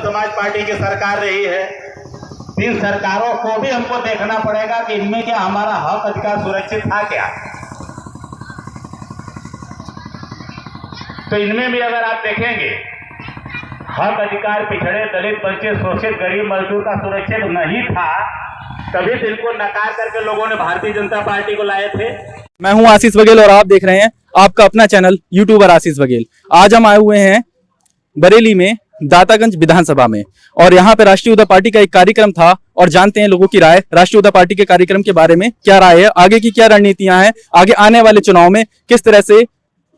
समाज पार्टी की सरकार रही है, इन सरकारों को भी हमको देखना पड़ेगा कि इनमें क्या हमारा हक अधिकार सुरक्षित था क्या। तो इनमें भी अगर आप देखेंगे हक अधिकार पिछड़े दलित वंचित शोषित गरीब मजदूर का सुरक्षित नहीं था, तभी तो इनको नकार करके लोगों ने भारतीय जनता पार्टी को लाए थे। मैं हूं आशीष बघेल और आप देख रहे हैं आपका अपना चैनल यूट्यूबर आशीष बघेल। आज हम आए हुए हैं बरेली में दातागंज विधानसभा में और यहाँ पे राष्ट्रीय उदा पार्टी का एक कार्यक्रम था और जानते हैं लोगों की राय राष्ट्रीय उदा पार्टी के कार्यक्रम के बारे में क्या राय है, आगे की क्या रणनीतियां हैं, आगे आने वाले चुनाव में किस तरह से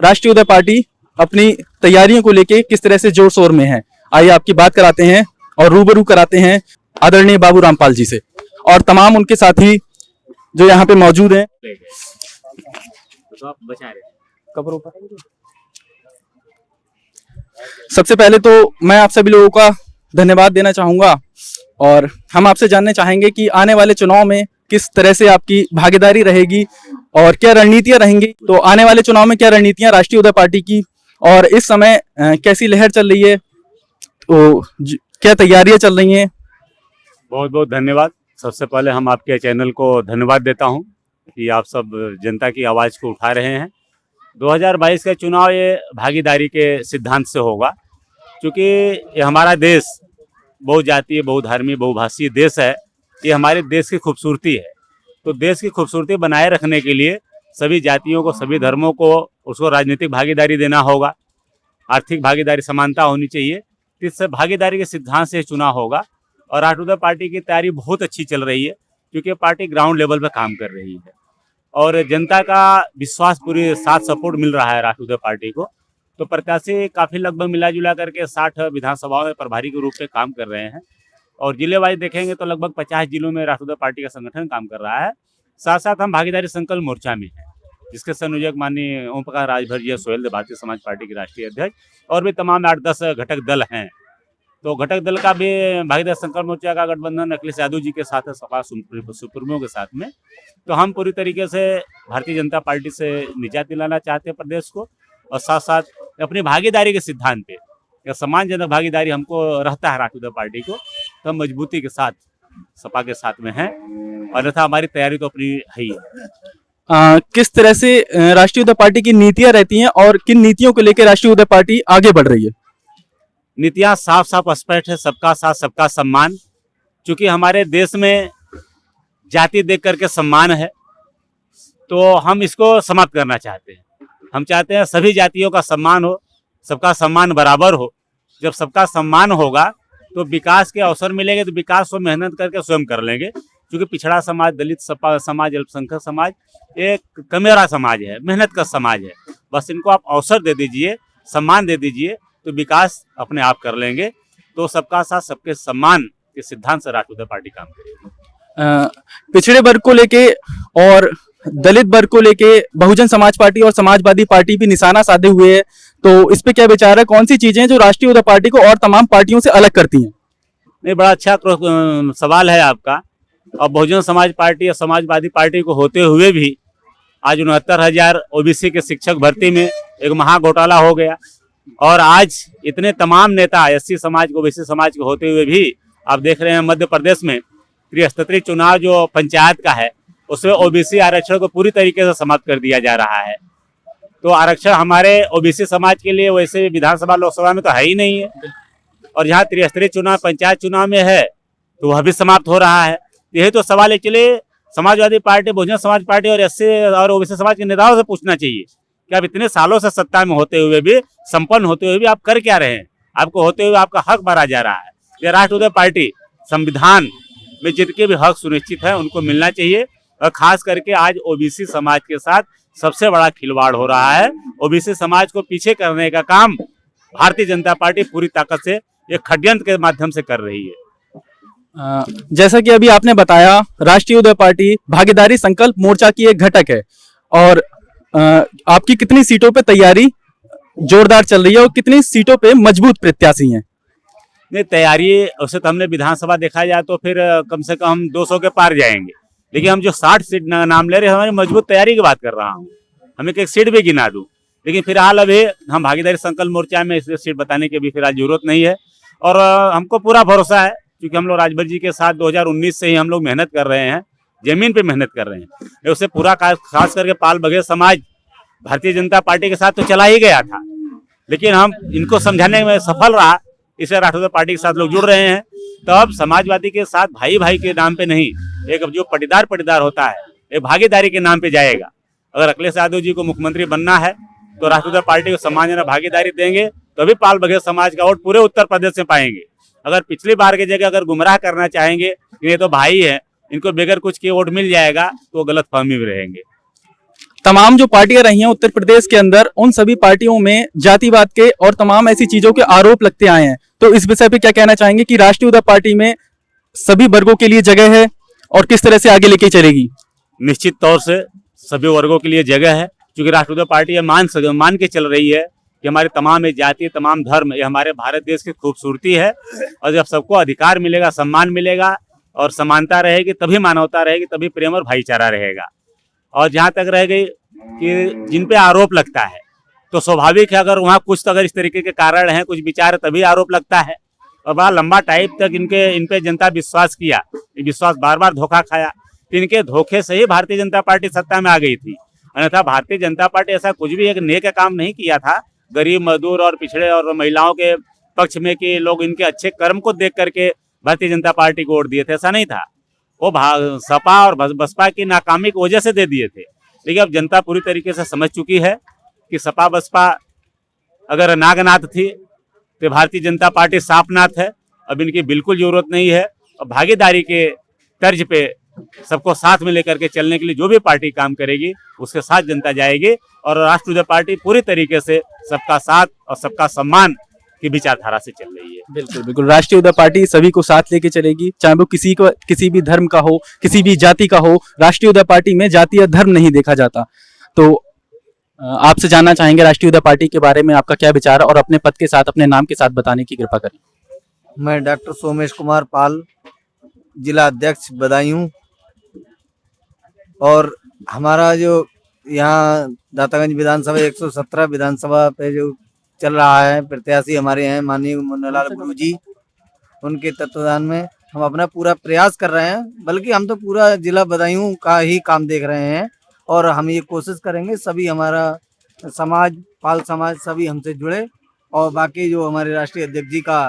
राष्ट्रीय उदा पार्टी अपनी तैयारियों को लेके किस तरह से जोर शोर में है। आइए आपकी बात कराते हैं और रूबरू कराते हैं आदरणीय बाबू रामपाल जी से और तमाम उनके साथी जो यहाँ पे मौजूद हैं। सबसे पहले तो मैं आप सभी लोगों का धन्यवाद देना चाहूंगा और हम आपसे जानने चाहेंगे कि आने वाले चुनाव में किस तरह से आपकी भागीदारी रहेगी और क्या रणनीतियां रहेंगी। तो आने वाले चुनाव में क्या रणनीतियां राष्ट्रीय उदा पार्टी की और इस समय कैसी लहर चल रही है, तो क्या तैयारियां चल रही हैं। बहुत बहुत धन्यवाद। सबसे पहले हम आपके चैनल को धन्यवाद देता हूं कि आप सब जनता की आवाज़ को उठा रहे हैं। 2022 का चुनाव ये भागीदारी के सिद्धांत से होगा, क्योंकि ये हमारा देश बहुजातीय बहुधर्मी बहुभाषीय देश है। ये हमारे देश की खूबसूरती है। तो देश की खूबसूरती बनाए रखने के लिए सभी जातियों को सभी धर्मों को उसको राजनीतिक भागीदारी देना होगा, आर्थिक भागीदारी समानता होनी चाहिए। इस भागीदारी के सिद्धांत से चुनाव होगा और राष्ट्रीय उदा पार्टी की तैयारी बहुत अच्छी चल रही है, क्योंकि पार्टी ग्राउंड लेवल पर काम कर रही है और जनता का विश्वास पूरी साथ सपोर्ट मिल रहा है राष्ट्रीय उदा पार्टी को। तो प्रत्याशी काफ़ी लगभग मिला जुला करके 60 विधानसभाओं में प्रभारी के रूप में काम कर रहे हैं और जिले वाइज देखेंगे तो लगभग 50 जिलों में राष्ट्रीय उदा पार्टी का संगठन काम कर रहा है। साथ साथ हम भागीदारी संकल्प मोर्चा में हैं, जिसके संयोजक माननीय ओम प्रकाश राजभर जी सोहेल भारतीय समाज पार्टी के राष्ट्रीय अध्यक्ष और भी तमाम 8-10 घटक दल हैं। तो घटक दल का भी भागीदारी संकल्प मोर्चा का गठबंधन अखिलेश यादव जी के साथ है, सपा सुप्रीमो के साथ में। तो हम पूरी तरीके से भारतीय जनता पार्टी से निजात दिलाना चाहते हैं प्रदेश को और साथ साथ अपनी भागीदारी के सिद्धांत पे या सम्मानजनक भागीदारी हमको रहता है राष्ट्रीय उदा पार्टी को, तो हम मजबूती के साथ सपा के साथ में हैं और अन्यथा हमारी तैयारी तो अपनी है ही है। किस तरह से राष्ट्रीय उदा पार्टी की नीतियां रहती हैं और किन नीतियों को लेकर राष्ट्रीय उदा पार्टी आगे बढ़ रही है। नीतियां साफ साफ स्पष्ट है, सबका साथ सबका सम्मान। क्योंकि हमारे देश में जाति देख करके सम्मान है, तो हम इसको समाप्त करना चाहते हैं। हम चाहते हैं सभी जातियों का सम्मान हो, सबका सम्मान बराबर हो। जब सबका सम्मान होगा तो विकास के अवसर मिलेंगे, तो विकास को मेहनत करके स्वयं कर लेंगे। क्योंकि पिछड़ा समाज, दलित समाज, अल्पसंख्यक समाज एक कमेरा समाज है, मेहनत का समाज है। बस इनको आप अवसर दे दीजिए, सम्मान दे दीजिए, तो विकास अपने आप कर लेंगे। तो सबका साथ सबके सम्मान के सिद्धांत से राष्ट्रीय उदा पार्टी काम करेगी। पिछड़े वर्ग को लेके और दलित वर्ग को लेके बहुजन समाज पार्टी और समाजवादी पार्टी भी निशाना साधे हुए है, तो इस पे क्या विचार है, कौन सी चीजें जो राष्ट्रीय उदा पार्टी को और तमाम पार्टियों से अलग करती हैं। नहीं, बड़ा अच्छा सवाल है आपका। और बहुजन समाज पार्टी और समाजवादी पार्टी को होते हुए भी आज 69,000 ओबीसी के शिक्षक भर्ती में एक महा घोटाला हो गया और आज इतने तमाम नेता एससी समाज को ओबीसी समाज के होते हुए भी आप देख रहे हैं मध्य प्रदेश में त्रिस्तरीय चुनाव जो पंचायत का है उसमें ओबीसी आरक्षण को पूरी तरीके से समाप्त कर दिया जा रहा है। तो आरक्षण हमारे ओबीसी समाज के लिए वैसे विधानसभा लोकसभा में तो है ही नहीं है और जहाँ त्रिस्तरीय चुनाव पंचायत चुनाव में है तो वह भी समाप्त हो रहा है। यही तो सवाल actually Samajwadi party, Bahujan Samaj party और एससी और ओबीसी समाज के नेताओं से पूछना चाहिए कि आप इतने सालों से सत्ता में होते हुए भी, संपन्न होते हुए भी आप कर क्या रहे हैं। आपको होते हुए आपका हक मारा जा रहा है। यह राष्ट्रीय उदा पार्टी संविधान में जिनके भी हक सुनिश्चित है उनको मिलना चाहिए और खास करके आज ओबीसी समाज के साथ सबसे बड़ा खिलवाड़ हो रहा है। ओबीसी समाज को पीछे करने का काम भारतीय जनता पार्टी पूरी ताकत से एक षड्यंत्र के माध्यम से कर रही है। जैसा कि अभी आपने बताया राष्ट्रीय उदा पार्टी भागीदारी संकल्प मोर्चा की एक घटक है और आपकी कितनी सीटों पे तैयारी जोरदार चल रही है और कितनी सीटों पे मजबूत प्रत्याशी हैं। नहीं, तैयारी वैसे तो हमने विधानसभा देखा जाए तो फिर कम से कम हम 200 के पार जाएंगे, लेकिन हम जो 60 सीट नाम ले रहे हैं हमारी मजबूत तैयारी की बात कर रहा हूँ। हमें एक सीट भी गिना दूं, लेकिन फिलहाल अभी हम भागीदारी संकल्प मोर्चा में इस सीट बताने की भी फिलहाल जरूरत नहीं है। और हमको पूरा भरोसा है, क्योंकि हम लोग राजभर जी के साथ 2019 से ही हम लोग मेहनत कर रहे हैं, जमीन पे मेहनत कर रहे हैं। उससे पूरा खास करके पाल बघेल समाज भारतीय जनता पार्टी के साथ तो चला ही गया था, लेकिन हम इनको समझाने में सफल रहा, इसलिए राष्ट्रीय पार्टी के साथ लोग जुड़ रहे हैं। तो अब समाजवादी के साथ भाई भाई के नाम पे नहीं, एक जो पटीदार होता है, एक भागीदारी के नाम पे जाएगा। अगर अखिलेश यादव जी को मुख्यमंत्री बनना है तो राष्ट्रीय पार्टी को सम्मानजनक भागीदारी देंगे, तभी पाल बघेल समाज का वोट पूरे उत्तर प्रदेश में पाएंगे। अगर पिछली बार की जगह अगर गुमराह करना चाहेंगे, ये तो भाई है, इनको बगैर कुछ के वोट मिल जाएगा, तो गलत फहमी में रहेंगे। तमाम जो पार्टियां रही हैं उत्तर प्रदेश के अंदर, उन सभी पार्टियों में जातिवाद के और तमाम ऐसी चीजों के आरोप लगते आए हैं। तो इस विषय पे क्या कहना चाहेंगे कि राष्ट्रीय उदा पार्टी में सभी वर्गों के लिए जगह है और किस तरह से आगे लेके चलेगी? निश्चित तौर से सभी वर्गों के लिए जगह है, क्योंकि राष्ट्रीय पार्टी ये मान के चल रही है कि हमारी तमाम जाति, तमाम धर्म, ये हमारे भारत देश की खूबसूरती है। और जब सबको अधिकार मिलेगा, सम्मान मिलेगा और समानता रहेगी, तभी मानवता रहेगी, तभी प्रेम और भाईचारा रहेगा। और जहाँ तक रह गई कि जिन पे आरोप लगता है, तो स्वाभाविक है, अगर वहाँ कुछ तो अगर इस तरीके के कारण हैं, कुछ विचार, तभी आरोप लगता है। और बड़ा लंबा टाइम तक इन पे जनता विश्वास किया, विश्वास बार बार धोखा खाया। इनके धोखे से ही भारतीय जनता पार्टी सत्ता में आ गई थी, अन्यथा भारतीय जनता पार्टी ऐसा कुछ भी एक नेक काम नहीं किया था गरीब, मजदूर और पिछड़े और महिलाओं के पक्ष में कि लोग इनके अच्छे कर्म को देख करके भारतीय जनता पार्टी को वोट दिए थे। ऐसा नहीं था, वो सपा और बसपा की नाकामी की वजह से दे दिए थे। लेकिन अब जनता पूरी तरीके से समझ चुकी है कि सपा बसपा अगर नागनाथ थी तो भारतीय जनता पार्टी साफनाथ है। अब इनकी बिल्कुल जरूरत नहीं है, और भागीदारी के तर्ज पे सबको साथ में लेकर के चलने के लिए जो भी पार्टी काम करेगी, उसके साथ जनता जाएगी। और राष्ट्रीय पार्टी पूरी तरीके से सबका साथ और सबका सम्मान की विचारधारा से चल रही है। बिल्कुल बिल्कुल, राष्ट्रीय उदा पार्टी सभी को साथ लेके चलेगी, चाहे वो किसी भी धर्म का हो, किसी भी जाति का हो। राष्ट्रीय उदा पार्टी में जाति या धर्म नहीं देखा जाता। तो आपसे जानना चाहेंगे राष्ट्रीय उदा पार्टी के बारे में आपका क्या विचार है, और अपने पद के साथ, अपने नाम के साथ बताने की कृपा करें। मैं डॉक्टर सोमेश कुमार पाल, जिला अध्यक्ष बदायूं। और हमारा जो यहाँ दातागंज विधानसभा 117 विधानसभा पे जो चल रहा है, प्रत्याशी हमारे हैं माननीय मुन्नालाल गुरुजी, उनके तत्वाधान में हम अपना पूरा प्रयास कर रहे हैं। बल्कि हम तो पूरा जिला बदायूं का ही काम देख रहे हैं, और हम ये कोशिश करेंगे सभी हमारा समाज, पाल समाज सभी हमसे जुड़े, और बाकी जो हमारे राष्ट्रीय अध्यक्ष जी का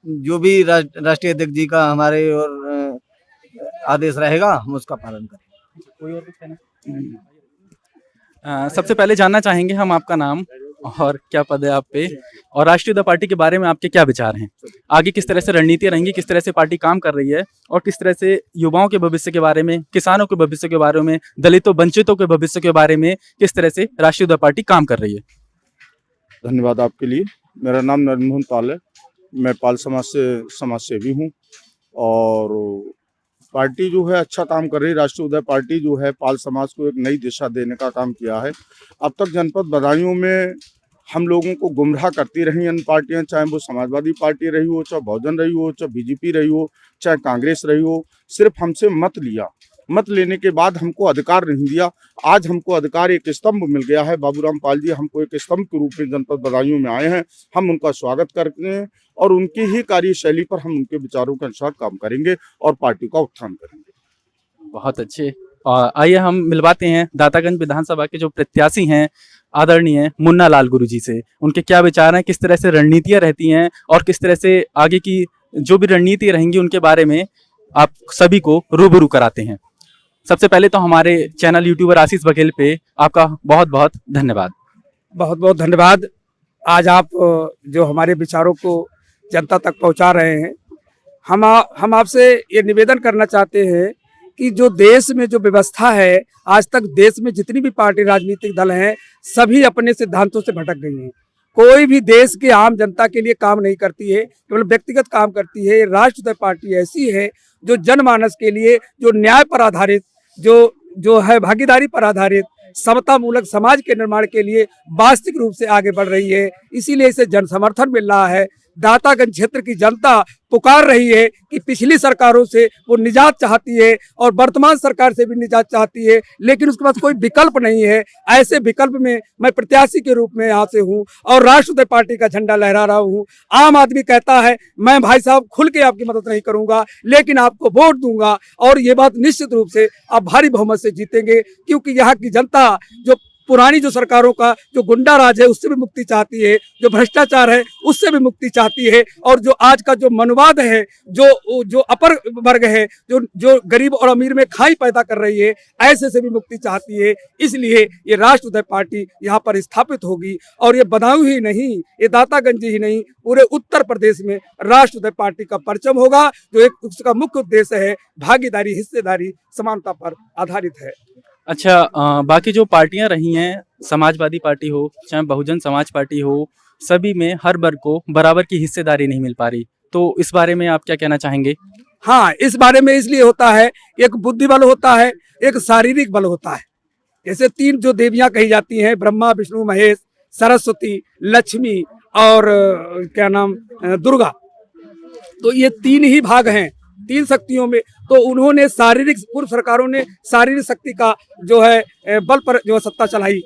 जो भी राष्ट्रीय अध्यक्ष जी का हमारे और आदेश रहेगा, हम उसका पालन करेंगे। कोई और कुछ कहना? सबसे पहले जानना चाहेंगे हम आपका नाम और क्या पद है आप पे, और राष्ट्रीय उदा पार्टी के बारे में आपके क्या विचार हैं? आगे किस तरह से रणनीतियां रहेंगी, किस तरह से पार्टी काम कर रही है, और किस तरह से युवाओं के भविष्य के बारे में, किसानों के भविष्य के बारे में, दलितों वंचितों के भविष्य के बारे में किस तरह से राष्ट्रीय उदा पार्टी काम कर रही है? धन्यवाद आपके लिए। मेरा नाम नरेंद्र मोहन पाल है, मैं पाल समाज से समाज सेवी हूँ, और पार्टी जो है अच्छा काम कर रही है। राष्ट्रीय उदय पार्टी जो है पाल समाज को एक नई दिशा देने का काम किया है। अब तक जनपद बदायूं में हम लोगों को गुमराह करती रही अन्य पार्टियां, चाहे वो समाजवादी पार्टी रही हो, चाहे बहुजन रही हो, चाहे बीजेपी रही हो, चाहे कांग्रेस रही हो। सिर्फ हमसे मत लिया, मत लेने के बाद हमको अधिकार नहीं दिया। आज हमको अधिकार, एक स्तंभ मिल गया है। बाबूराम पाल जी हमको एक स्तंभ के रूप में जनपद बदायूं में आए हैं। हम उनका स्वागत करते हैं और उनकी ही कार्यशैली पर हम उनके विचारों के अनुसार काम करेंगे और पार्टी का उत्थान करेंगे। बहुत अच्छे। आइए हम मिलवाते हैं दातागंज विधानसभा के जो प्रत्याशी हैं आदरणीय मुन्नालाल गुरुजी से। उनके क्या विचार हैं, किस तरह से रणनीतियां रहती हैं, और किस तरह से आगे की जो भी रणनीति रहेंगी उनके बारे में आप सभी को रूबरू कराते हैं। सबसे पहले तो हमारे चैनल यूट्यूबर आशीष बघेल पे आपका बहुत बहुत धन्यवाद। बहुत बहुत धन्यवाद। आज आप जो हमारे विचारों को जनता तक पहुंचा रहे हैं। हम आपसे ये निवेदन करना चाहते हैं कि जो देश में जो व्यवस्था है, आज तक देश में जितनी भी पार्टी, राजनीतिक दल हैं, सभी अपने सिद्धांतों से भटक गई हैं। कोई भी देश के आम जनता के लिए काम नहीं करती है, केवल व्यक्तिगत काम करती है। राष्ट्रीय पार्टी ऐसी है जो जनमानस के लिए, जो न्याय पर आधारित, जो है भागीदारी पर आधारित, समता मूलक समाज के निर्माण के लिए वास्तविक रूप से आगे बढ़ रही है। इसीलिए इसे जन समर्थन मिल रहा है। दातागंज क्षेत्र की जनता पुकार रही है कि पिछली सरकारों से वो निजात चाहती है और वर्तमान सरकार से भी निजात चाहती है, लेकिन उसके पास कोई विकल्प नहीं है। ऐसे विकल्प में मैं प्रत्याशी के रूप में यहाँ से हूँ और राष्ट्रीय पार्टी का झंडा लहरा रहा हूँ। आम आदमी कहता है मैं भाई साहब खुल के आपकी मदद नहीं करूंगा, लेकिन आपको वोट दूंगा और ये बात निश्चित रूप से आप भारी बहुमत से जीतेंगे, क्योंकि यहाँ की जनता जो पुरानी जो सरकारों का जो गुंडा राज है उससे भी मुक्ति चाहती है, जो भ्रष्टाचार है उससे भी मुक्ति चाहती है, और जो आज का जो मनवाद है, जो अपर वर्ग है, जो गरीब और अमीर में खाई पैदा कर रही है, ऐसे से भी मुक्ति चाहती है। इसलिए ये राष्ट्रीय पार्टी यहाँ पर स्थापित होगी और ये बदायूं ही नहीं, ये दातागंज ही नहीं, पूरे उत्तर प्रदेश में राष्ट्रीय पार्टी का परचम होगा, जो एक उसका मुख्य उद्देश्य है भागीदारी, हिस्सेदारी, समानता पर आधारित है। अच्छा, बाकी जो पार्टियां रही हैं, समाजवादी पार्टी हो चाहे बहुजन समाज पार्टी हो, सभी में हर वर्ग को बराबर की हिस्सेदारी नहीं मिल पा रही, तो इस बारे में आप क्या कहना चाहेंगे? हाँ, इस बारे में इसलिए होता है, एक बुद्धि बल होता है, एक शारीरिक बल होता है। जैसे 3 जो देवियां कही जाती हैं, ब्रह्मा विष्णु महेश, सरस्वती, लक्ष्मी और क्या नाम दुर्गा, तो ये 3 ही भाग हैं 3 शक्तियों में। तो उन्होंने शारीरिक, पूर्व सरकारों ने शारीरिक शक्ति का जो है बल पर जो सत्ता चलाई,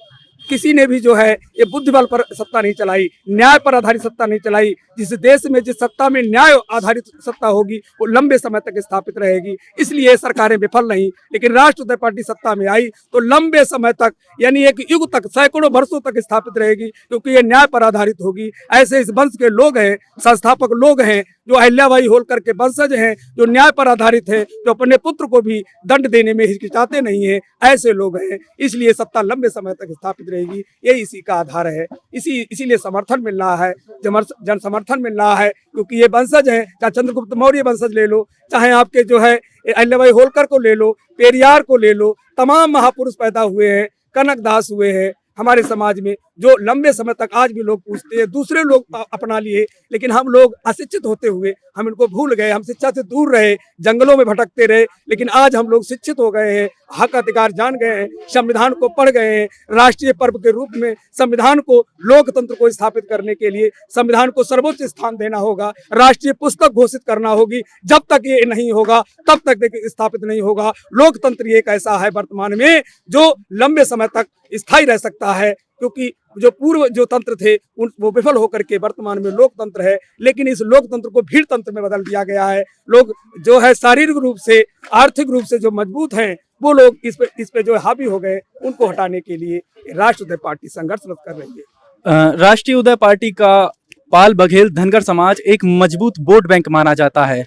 किसी ने भी जो है ये बुद्धि बल पर सत्ता नहीं चलाई, न्याय पर आधारित सत्ता नहीं चलाई। जिस देश में जिस सत्ता में न्याय आधारित सत्ता होगी वो लंबे समय तक स्थापित रहेगी। इसलिए सरकारें विफल नहीं, लेकिन राष्ट्रीय पार्टी सत्ता में आई तो लंबे समय तक, यानी एक युग तक, सैकड़ों वर्षों तक स्थापित रहेगी, क्योंकि ये न्याय पर आधारित होगी। ऐसे इस वंश के लोग हैं, संस्थापक लोग हैं, जो अहिल्याबाई होलकर के वंशज हैं, जो न्याय पर आधारित है, जो अपने पुत्र को भी दंड देने में हिचकिचाते नहीं है, ऐसे लोग हैं। इसलिए सत्ता लंबे समय तक स्थापित रहेगी, यही इसी का आधार है। इसीलिए समर्थन मिल रहा है, जन समर्थन मिल रहा है, क्योंकि ये वंशज हैं। चाहे चंद्रगुप्त मौर्य वंशज ले लो, चाहे आपके जो है अहिल्याबाई होलकर को ले लो, पेरियार को ले लो, तमाम महापुरुष पैदा हुए हैं, कनकदास हुए हैं हमारे समाज में, जो लंबे समय तक आज भी लोग पूछते हैं। दूसरे लोग अपना लिए, लेकिन हम लोग अशिक्षित होते हुए हम इनको भूल गए, हम शिक्षा से दूर रहे, जंगलों में भटकते रहे। लेकिन आज हम लोग शिक्षित हो गए हैं, हक अधिकार जान गए हैं, संविधान को पढ़ गए हैं। राष्ट्रीय पर्व के रूप में संविधान को, लोकतंत्र को स्थापित करने के लिए संविधान को सर्वोच्च स्थान देना होगा, राष्ट्रीय पुस्तक घोषित करना होगी। जब तक ये नहीं होगा तब तक स्थापित नहीं होगा। लोकतंत्र एक ऐसा है वर्तमान में जो लंबे समय तक स्थायी रह सकता है, क्योंकि जो पूर्व जो तंत्र थे वो विफल होकर के वर्तमान में लोकतंत्र है। लेकिन इस लोकतंत्र को भीड़ तंत्र में बदल दिया गया है। लोग जो है शारीरिक रूप से, आर्थिक रूप से जो मजबूत हैं, वो लोग इस पे जो हावी हो गए, उनको हटाने के लिए राष्ट्रीय पार्टी संघर्षरत कर रही है। राष्ट्रीय उदय पार्टी का पाल बघेल धनगर समाज एक मजबूत वोट बैंक माना जाता है,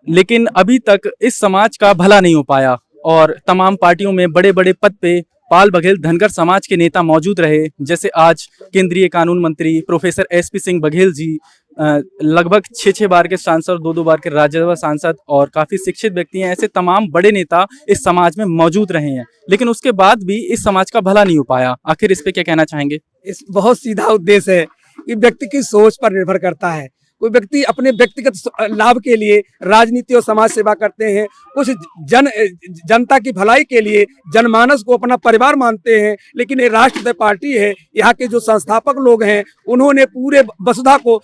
लेकिन अभी तक इस समाज का भला नहीं हो पाया और तमाम पार्टियों में बड़े बड़े पद पे पाल बघेल धनगर समाज के नेता मौजूद रहे। जैसे आज केंद्रीय कानून मंत्री प्रोफेसर SP सिंह बघेल जी, लगभग 6 बार के सांसद, 2 बार के राज्यसभा सांसद और काफी शिक्षित व्यक्ति हैं। ऐसे तमाम बड़े नेता इस समाज में मौजूद रहे हैं, लेकिन उसके बाद भी इस समाज का भला नहीं हो पाया। आखिर इस पे क्या कहना चाहेंगे? इस बहुत सीधा उद्देश्य है कि व्यक्ति की सोच पर निर्भर करता है। कोई व्यक्ति अपने व्यक्तिगत लाभ के लिए राजनीति और समाज सेवा करते हैं, कुछ जनता की भलाई के लिए जनमानस को अपना परिवार मानते हैं। लेकिन ये राष्ट्रीय पार्टी है, यहाँ के जो संस्थापक लोग हैं, उन्होंने पूरे वसुधा को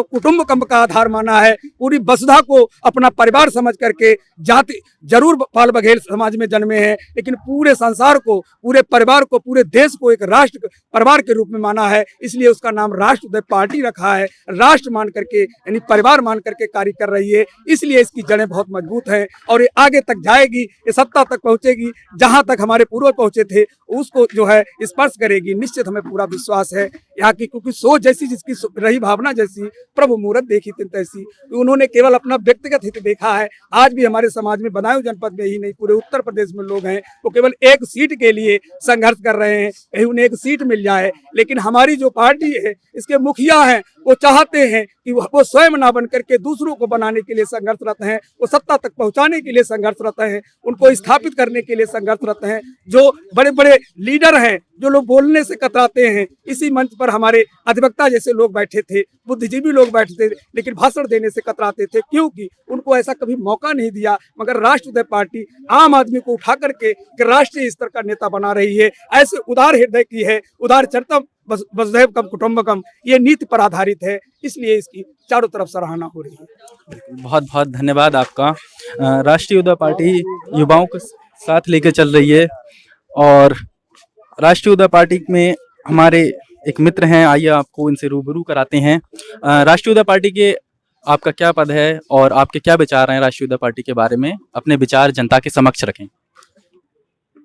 कुटुंबकम का आधार माना है। पूरी वसुधा को अपना परिवार समझ करके, जाति जरूर पाल बघेल समाज में जन्मे हैं, लेकिन पूरे संसार को, पूरे परिवार को, पूरे देश को एक राष्ट्र परिवार के रूप में माना है। इसलिए उसका नाम राष्ट्रीय पार्टी रखा है। राष्ट्र मान करके, यानी परिवार मान करके कार्य कर रही है। इसलिए इसकी जड़ें बहुत मजबूत हैं और ये आगे तक जाएगी, ये सत्ता तक पहुंचेगी। जहां तक हमारे पूर्वज पहुंचे थे उसको जो है स्पर्श करेगी, निश्चित हमें पूरा विश्वास है। यहाँ की क्योंकि सोच जैसी, जिसकी रही भावना जैसी, प्रभु मुहूर्त देखी तिन तैसी। उन्होंने केवल अपना व्यक्तिगत हित देखा है। आज भी हमारे समाज में, बदायूं जनपद में ही नहीं, पूरे उत्तर प्रदेश में लोग हैं वो केवल एक सीट के लिए संघर्ष कर रहे हैं, कहीं उन्हें एक सीट मिल जाए। लेकिन हमारी जो पार्टी है, इसके मुखिया हैं, वो चाहते हैं कि वो स्वयं ना बन करके दूसरों को बनाने के लिए संघर्षरत हैं, वो सत्ता तक पहुंचाने के लिए संघर्षरत हैं, उनको स्थापित करने के लिए संघर्षरत हैं। जो बड़े बड़े लीडर हैं, जो लोग बोलने से कतराते हैं, इसी मंच पर हमारे अधिवक्ता जैसे लोग बैठे थे, बुद्धिजीवी लोग बैठे थे, लेकिन भाषण देने से कतराते थे, क्योंकि उनको ऐसा कभी मौका नहीं दिया। मगर राष्ट्रीय पार्टी आम आदमी को उठा करके राष्ट्रीय स्तर का नेता बना रही है। ऐसे उदार हृदय की है, उदार चरित्र वसुधैव कुटुंबकम, ये नीति पर आधारित है, इसलिए इसकी चारों तरफ सराहना हो रही है। बहुत बहुत धन्यवाद आपका। राष्ट्रीय उद्धा पार्टी युवाओं को साथ लेकर चल रही है और राष्ट्रीय उद्धा पार्टी में हमारे एक मित्र हैं, आइए आपको इनसे रूबरू कराते हैं। राष्ट्रीय उद्धा पार्टी के आपका क्या पद है और आपके क्या विचार हैं राष्ट्रीय उद्धा पार्टी के बारे में? अपने विचार जनता के समक्ष रखें।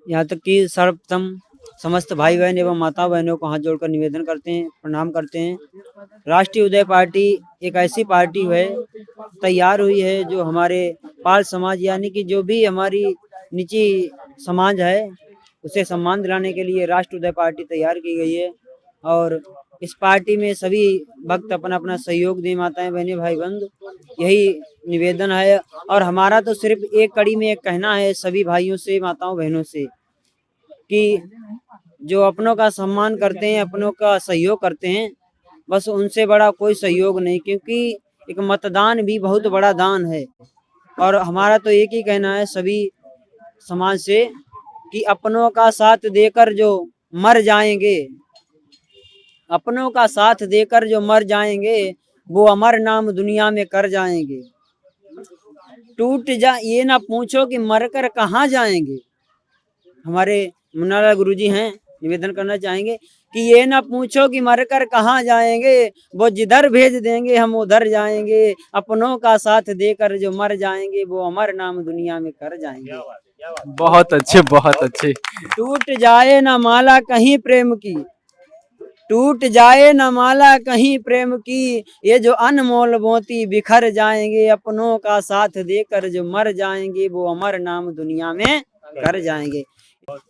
यहाँ तक कि सर्वप्रथम समस्त भाई बहन एवं माता बहनों को हाथ जोड़कर निवेदन करते हैं, प्रणाम करते हैं। राष्ट्रीय उदय पार्टी एक ऐसी पार्टी है, तैयार हुई है, जो हमारे पाल समाज यानी कि जो भी हमारी निजी समाज है उसे सम्मान दिलाने के लिए राष्ट्रीय उदय पार्टी तैयार की गई है। और इस पार्टी में सभी भक्त अपना अपना सहयोग दें, माताएं बहनें भाई बंधु, यही निवेदन है। और हमारा तो सिर्फ एक कड़ी में एक कहना है सभी भाइयों से, माताओं बहनों से, कि जो अपनों का सम्मान करते हैं, अपनों का सहयोग करते हैं, बस उनसे बड़ा कोई सहयोग नहीं, क्योंकि एक मतदान भी बहुत बड़ा दान है। और हमारा तो एक ही कहना है सभी समाज से कि अपनों का साथ देकर जो मर जाएंगे, अपनों का साथ देकर जो मर जाएंगे, वो अमर नाम दुनिया में कर जाएंगे। टूट जा ये ना पूछो कि मरकर कहाँ जाएंगे। हमारे मुन्नालाल गुरुजी हैं, निवेदन करना चाहेंगे कि ये ना पूछो कि मरकर कहाँ जाएंगे, वो जिधर भेज देंगे हम उधर जाएंगे। अपनों का साथ देकर जो मर जाएंगे, वो अमर नाम दुनिया में कर जाएंगे। बहुत अच्छे, बहुत अच्छे। टूट जाए ना माला कहीं प्रेम की, टूट जाए न माला कहीं प्रेम की, ये जो अनमोल मोती बिखर जाएंगे। अपनों का साथ देकर जो मर जाएंगे, वो अमर नाम दुनिया में कर जाएंगे।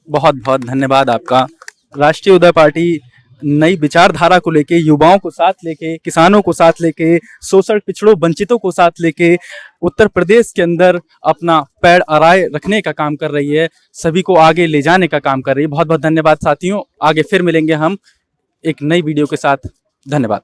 बहुत बहुत धन्यवाद आपका। राष्ट्रीय उदय पार्टी नई विचारधारा को लेके, युवाओं को साथ लेके, किसानों को साथ लेके, शोषण पिछड़ों वंचितों को साथ लेके उत्तर प्रदेश के अंदर अपना पैर अराए रखने का काम कर रही है, सभी को आगे ले जाने का काम कर रही है। बहुत बहुत धन्यवाद साथियों, आगे फिर मिलेंगे हम एक नई वीडियो के साथ। धन्यवाद।